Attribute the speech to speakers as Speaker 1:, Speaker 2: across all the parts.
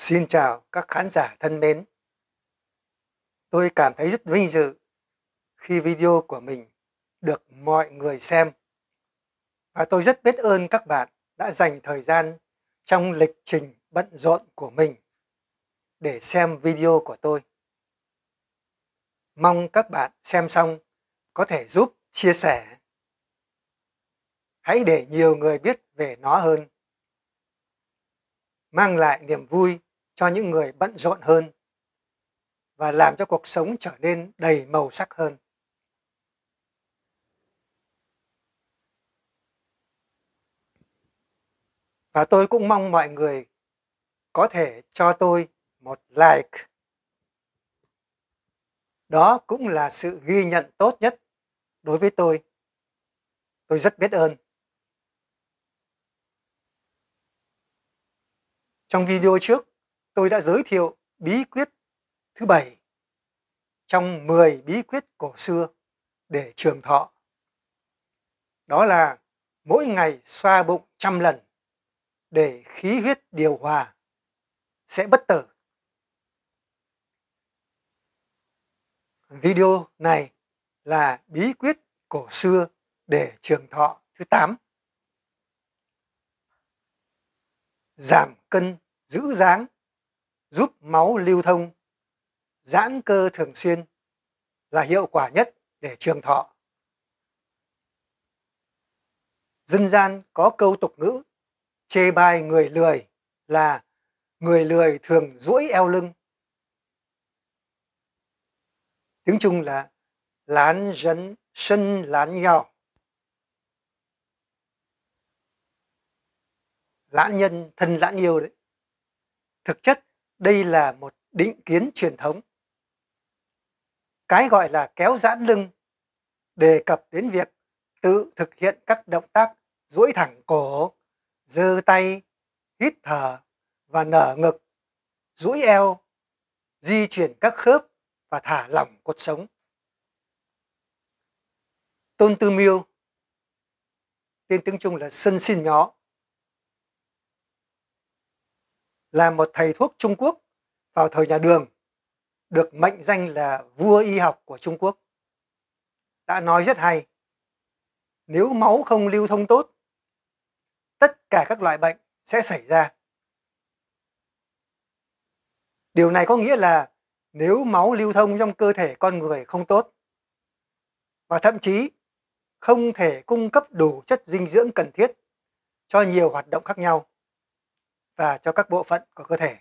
Speaker 1: Xin chào các khán giả thân mến. Tôi cảm thấy rất vinh dự khi video của mình được mọi người xem. Và tôi rất biết ơn các bạn đã dành thời gian trong lịch trình bận rộn của mình để xem video của tôi. Mong các bạn xem xong có thể giúp chia sẻ. Hãy để nhiều người biết về nó hơn. Mang lại niềm vui cho những người bận rộn hơn và làm cho cuộc sống trở nên đầy màu sắc hơn. Và tôi cũng mong mọi người có thể cho tôi một like. Đó cũng là sự ghi nhận tốt nhất đối với tôi. Tôi rất biết ơn. Trong video trước, tôi đã giới thiệu bí quyết thứ 7 trong 10 bí quyết cổ xưa để trường thọ. Đó là mỗi ngày xoa bụng 100 lần để khí huyết điều hòa, sẽ bất tử. Video này là bí quyết cổ xưa để trường thọ thứ 8. Giảm cân, giữ dáng, giúp máu lưu thông, giãn cơ thường xuyên là hiệu quả nhất để trường thọ. Dân gian có câu tục ngữ chê bai người lười là người lười thường duỗi eo lưng. Tiếng Trung là lán dân sân lán nhau. Lãn nhân thân lãn yêu đấy. Thực chất đây là một định kiến truyền thống. Cái gọi là kéo giãn lưng đề cập đến việc tự thực hiện các động tác duỗi thẳng cổ, giơ tay, hít thở và nở ngực, duỗi eo, di chuyển các khớp và thả lỏng cột sống. Tôn Tư Miêu, tên tiếng Trung là Sân Xin Nhó, là một thầy thuốc Trung Quốc vào thời nhà Đường, được mệnh danh là vua y học của Trung Quốc, đã nói rất hay: nếu máu không lưu thông tốt, tất cả các loại bệnh sẽ xảy ra. Điều này có nghĩa là nếu máu lưu thông trong cơ thể con người không tốt, và thậm chí không thể cung cấp đủ chất dinh dưỡng cần thiết cho nhiều hoạt động khác nhau và cho các bộ phận của cơ thể,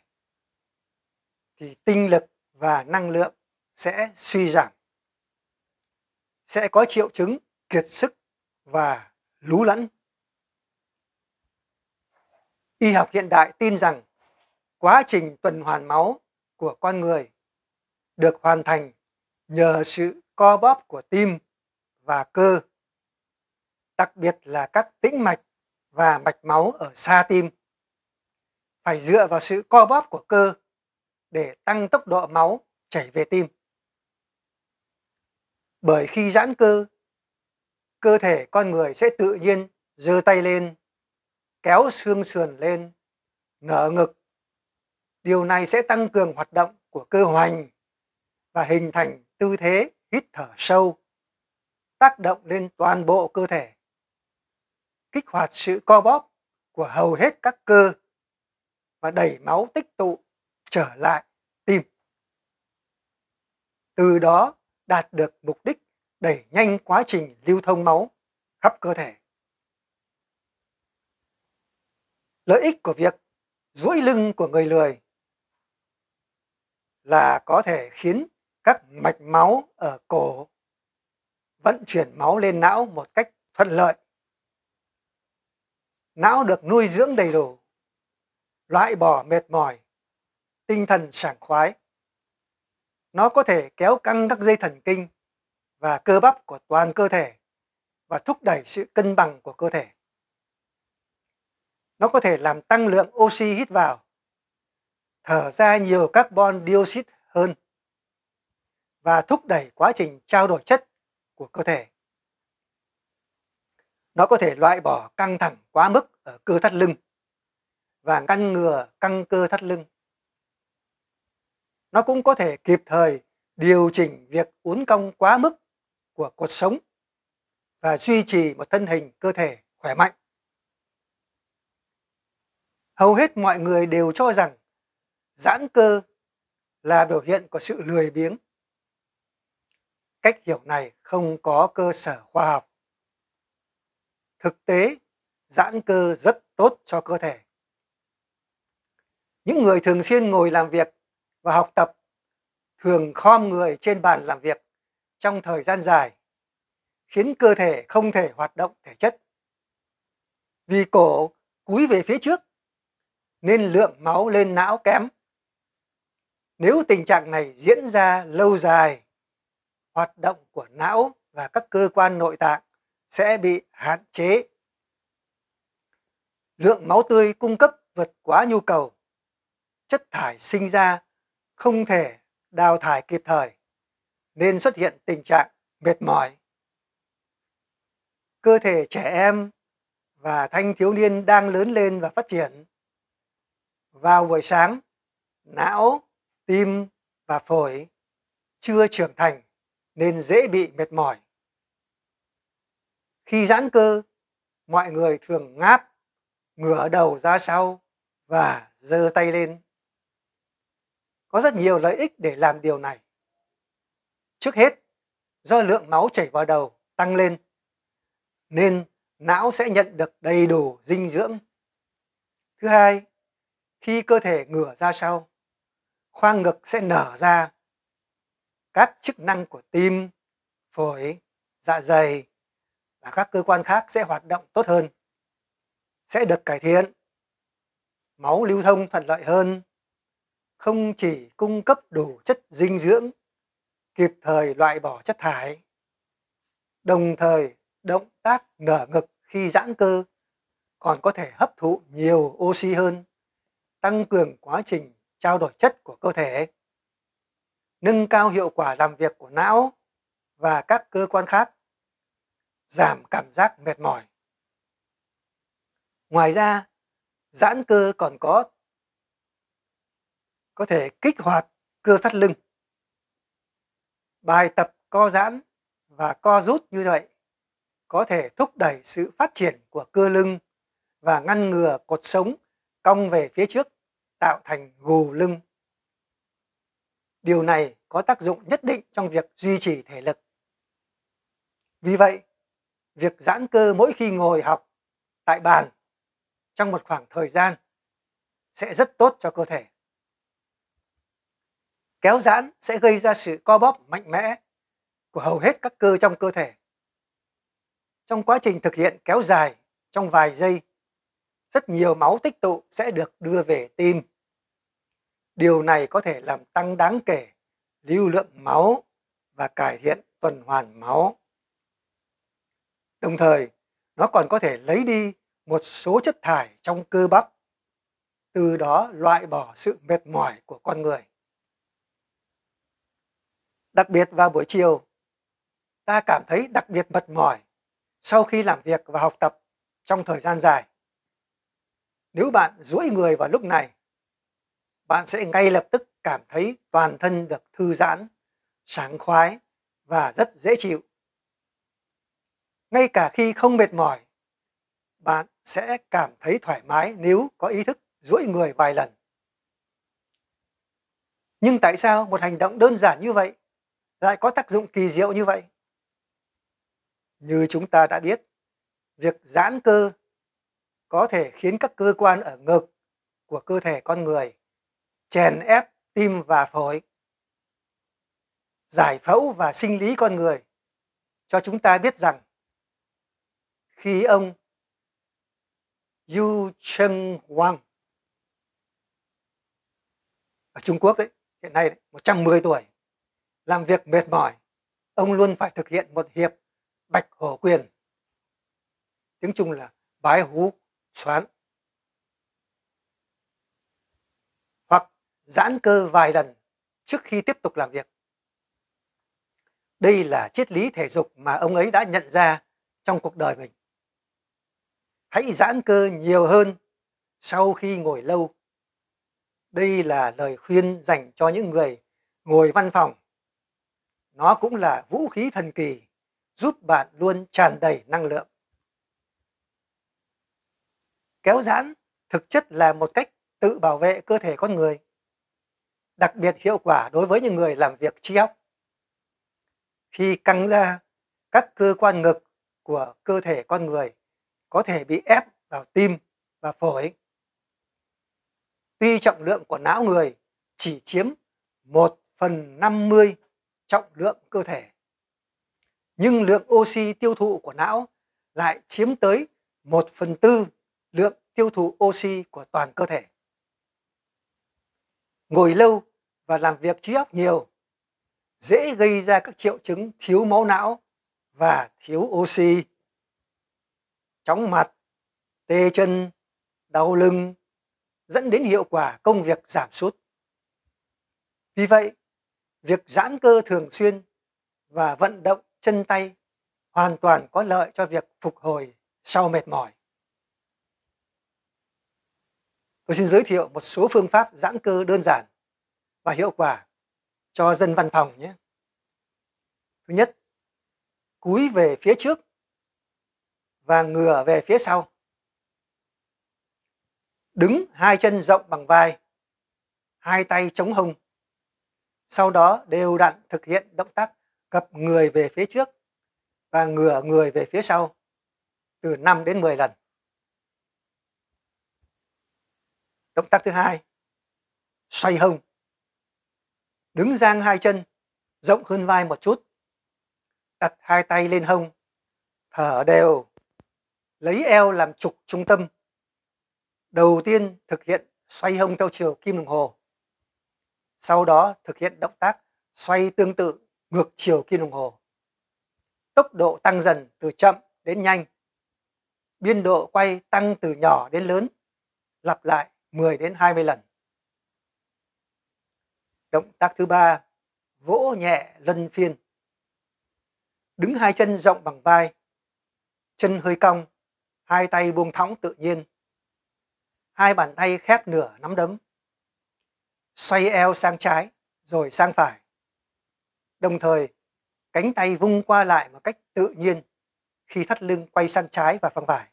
Speaker 1: thì tinh lực và năng lượng sẽ suy giảm, sẽ có triệu chứng kiệt sức và lú lẫn. Y học hiện đại tin rằng quá trình tuần hoàn máu của con người được hoàn thành nhờ sự co bóp của tim và cơ, đặc biệt là các tĩnh mạch và mạch máu ở xa tim, phải dựa vào sự co bóp của cơ để tăng tốc độ máu chảy về tim. Bởi khi giãn cơ, cơ thể con người sẽ tự nhiên giơ tay lên, kéo xương sườn lên, nở ngực. Điều này sẽ tăng cường hoạt động của cơ hoành và hình thành tư thế hít thở sâu, tác động lên toàn bộ cơ thể, kích hoạt sự co bóp của hầu hết các cơ và đẩy máu tích tụ trở lại tim. Từ đó đạt được mục đích đẩy nhanh quá trình lưu thông máu khắp cơ thể. Lợi ích của việc duỗi lưng của người lười là có thể khiến các mạch máu ở cổ vận chuyển máu lên não một cách thuận lợi. Não được nuôi dưỡng đầy đủ, loại bỏ mệt mỏi, tinh thần sảng khoái. Nó có thể kéo căng các dây thần kinh và cơ bắp của toàn cơ thể và thúc đẩy sự cân bằng của cơ thể. Nó có thể làm tăng lượng oxy hít vào, thở ra nhiều carbon dioxide hơn và thúc đẩy quá trình trao đổi chất của cơ thể. Nó có thể loại bỏ căng thẳng quá mức ở cơ thắt lưng và ngăn ngừa căng cơ thắt lưng. Nó cũng có thể kịp thời điều chỉnh việc uốn cong quá mức của cột sống và duy trì một thân hình cơ thể khỏe mạnh. Hầu hết mọi người đều cho rằng giãn cơ là biểu hiện của sự lười biếng. Cách hiểu này không có cơ sở khoa học. Thực tế, giãn cơ rất tốt cho cơ thể. Những người thường xuyên ngồi làm việc và học tập thường khom người trên bàn làm việc trong thời gian dài, khiến cơ thể không thể hoạt động thể chất. Vì cổ cúi về phía trước nên lượng máu lên não kém. Nếu tình trạng này diễn ra lâu dài, hoạt động của não và các cơ quan nội tạng sẽ bị hạn chế. Lượng máu tươi cung cấp vượt quá nhu cầu, chất thải sinh ra không thể đào thải kịp thời, nên xuất hiện tình trạng mệt mỏi. Cơ thể trẻ em và thanh thiếu niên đang lớn lên và phát triển. Vào buổi sáng, não, tim và phổi chưa trưởng thành nên dễ bị mệt mỏi. Khi giãn cơ, mọi người thường ngáp, ngửa đầu ra sau và giơ tay lên. Có rất nhiều lợi ích để làm điều này. Trước hết, do lượng máu chảy vào đầu tăng lên, nên não sẽ nhận được đầy đủ dinh dưỡng. Thứ hai, khi cơ thể ngửa ra sau, khoang ngực sẽ nở ra. Các chức năng của tim, phổi, dạ dày và các cơ quan khác sẽ hoạt động tốt hơn, sẽ được cải thiện. Máu lưu thông thuận lợi hơn, không chỉ cung cấp đủ chất dinh dưỡng, kịp thời loại bỏ chất thải. Đồng thời, động tác nở ngực khi giãn cơ còn có thể hấp thụ nhiều oxy hơn, tăng cường quá trình trao đổi chất của cơ thể, nâng cao hiệu quả làm việc của não và các cơ quan khác, giảm cảm giác mệt mỏi. Ngoài ra, giãn cơ còn có thể kích hoạt cơ thắt lưng. Bài tập co giãn và co rút như vậy có thể thúc đẩy sự phát triển của cơ lưng và ngăn ngừa cột sống cong về phía trước, tạo thành gù lưng. Điều này có tác dụng nhất định trong việc duy trì thể lực. Vì vậy, việc giãn cơ mỗi khi ngồi học tại bàn trong một khoảng thời gian sẽ rất tốt cho cơ thể. Kéo giãn sẽ gây ra sự co bóp mạnh mẽ của hầu hết các cơ trong cơ thể. Trong quá trình thực hiện kéo dài trong vài giây, rất nhiều máu tích tụ sẽ được đưa về tim. Điều này có thể làm tăng đáng kể lưu lượng máu và cải thiện tuần hoàn máu. Đồng thời, nó còn có thể lấy đi một số chất thải trong cơ bắp, từ đó loại bỏ sự mệt mỏi của con người. Đặc biệt vào buổi chiều, ta cảm thấy đặc biệt mệt mỏi sau khi làm việc và học tập trong thời gian dài. Nếu bạn duỗi người vào lúc này, bạn sẽ ngay lập tức cảm thấy toàn thân được thư giãn, sảng khoái và rất dễ chịu. Ngay cả khi không mệt mỏi, bạn sẽ cảm thấy thoải mái nếu có ý thức duỗi người vài lần. Nhưng tại sao một hành động đơn giản như vậy lại có tác dụng kỳ diệu như vậy? Như chúng ta đã biết, việc giãn cơ có thể khiến các cơ quan ở ngực của cơ thể con người chèn ép tim và phổi. Giải phẫu và sinh lý con người cho chúng ta biết rằng khi ông Yu Cheng Wang ở Trung Quốc đấy, hiện nay 110 tuổi, làm việc mệt mỏi, ông luôn phải thực hiện một hiệp bạch hổ quyền, tiếng Trung là bái hú xoán, hoặc giãn cơ vài lần trước khi tiếp tục làm việc. Đây là triết lý thể dục mà ông ấy đã nhận ra trong cuộc đời mình. Hãy giãn cơ nhiều hơn sau khi ngồi lâu. Đây là lời khuyên dành cho những người ngồi văn phòng. Nó cũng là vũ khí thần kỳ giúp bạn luôn tràn đầy năng lượng. Kéo giãn thực chất là một cách tự bảo vệ cơ thể con người, đặc biệt hiệu quả đối với những người làm việc trí óc. Khi căng ra, các cơ quan ngực của cơ thể con người có thể bị ép vào tim và phổi. Tuy trọng lượng của não người chỉ chiếm 1/50 trọng lượng cơ thể, nhưng lượng oxy tiêu thụ của não lại chiếm tới 1/4 lượng tiêu thụ oxy của toàn cơ thể. Ngồi lâu và làm việc trí óc nhiều dễ gây ra các triệu chứng thiếu máu não và thiếu oxy, chóng mặt, tê chân, đau lưng, dẫn đến hiệu quả công việc giảm sút. Vì vậy, việc giãn cơ thường xuyên và vận động chân tay hoàn toàn có lợi cho việc phục hồi sau mệt mỏi. Tôi xin giới thiệu một số phương pháp giãn cơ đơn giản và hiệu quả cho dân văn phòng nhé. Thứ nhất, cúi về phía trước và ngửa về phía sau. Đứng hai chân rộng bằng vai, hai tay chống hông. Sau đó đều đặn thực hiện động tác gập người về phía trước và ngửa người về phía sau từ 5 đến 10 lần. Động tác thứ hai, xoay hông. Đứng dang hai chân, rộng hơn vai một chút. Đặt hai tay lên hông, thở đều, lấy eo làm trục trung tâm. Đầu tiên thực hiện xoay hông theo chiều kim đồng hồ. Sau đó thực hiện động tác xoay tương tự ngược chiều kim đồng hồ. Tốc độ tăng dần từ chậm đến nhanh. Biên độ quay tăng từ nhỏ đến lớn. Lặp lại 10 đến 20 lần. Động tác thứ ba, vỗ nhẹ luân phiên. Đứng hai chân rộng bằng vai, chân hơi cong, hai tay buông thõng tự nhiên. Hai bàn tay khép nửa nắm đấm. Xoay eo sang trái rồi sang phải. Đồng thời, cánh tay vung qua lại một cách tự nhiên khi thắt lưng quay sang trái và phăng phải.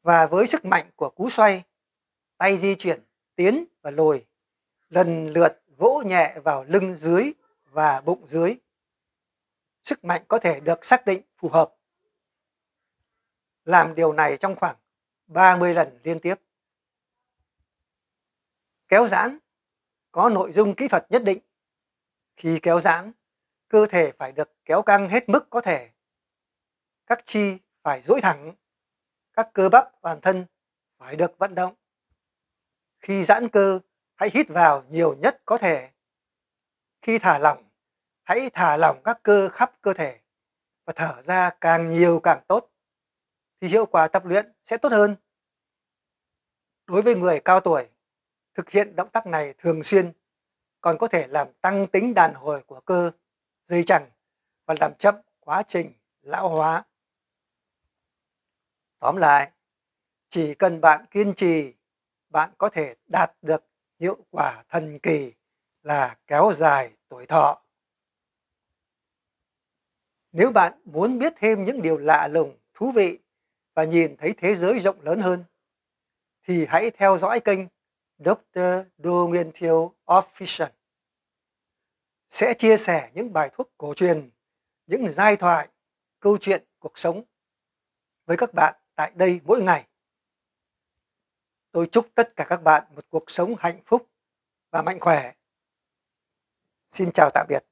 Speaker 1: Và với sức mạnh của cú xoay, tay di chuyển tiến và lùi, lần lượt vỗ nhẹ vào lưng dưới và bụng dưới. Sức mạnh có thể được xác định phù hợp. Làm điều này trong khoảng 30 lần liên tiếp. Kéo giãn có nội dung kỹ thuật nhất định. Khi kéo giãn, cơ thể phải được kéo căng hết mức có thể. Các chi phải duỗi thẳng, các cơ bắp toàn thân phải được vận động. Khi giãn cơ, hãy hít vào nhiều nhất có thể. Khi thả lỏng, hãy thả lỏng các cơ khắp cơ thể và thở ra càng nhiều càng tốt, thì hiệu quả tập luyện sẽ tốt hơn. Đối với người cao tuổi, thực hiện động tác này thường xuyên còn có thể làm tăng tính đàn hồi của cơ, dây chằng và làm chậm quá trình lão hóa. Tóm lại, chỉ cần bạn kiên trì, bạn có thể đạt được hiệu quả thần kỳ là kéo dài tuổi thọ. Nếu bạn muốn biết thêm những điều lạ lùng, thú vị và nhìn thấy thế giới rộng lớn hơn, thì hãy theo dõi kênh Dr. Đô Nguyên Thiêu Official. Sẽ chia sẻ những bài thuốc cổ truyền, những giai thoại, câu chuyện cuộc sống với các bạn tại đây mỗi ngày. Tôi chúc tất cả các bạn một cuộc sống hạnh phúc và mạnh khỏe. Xin chào tạm biệt.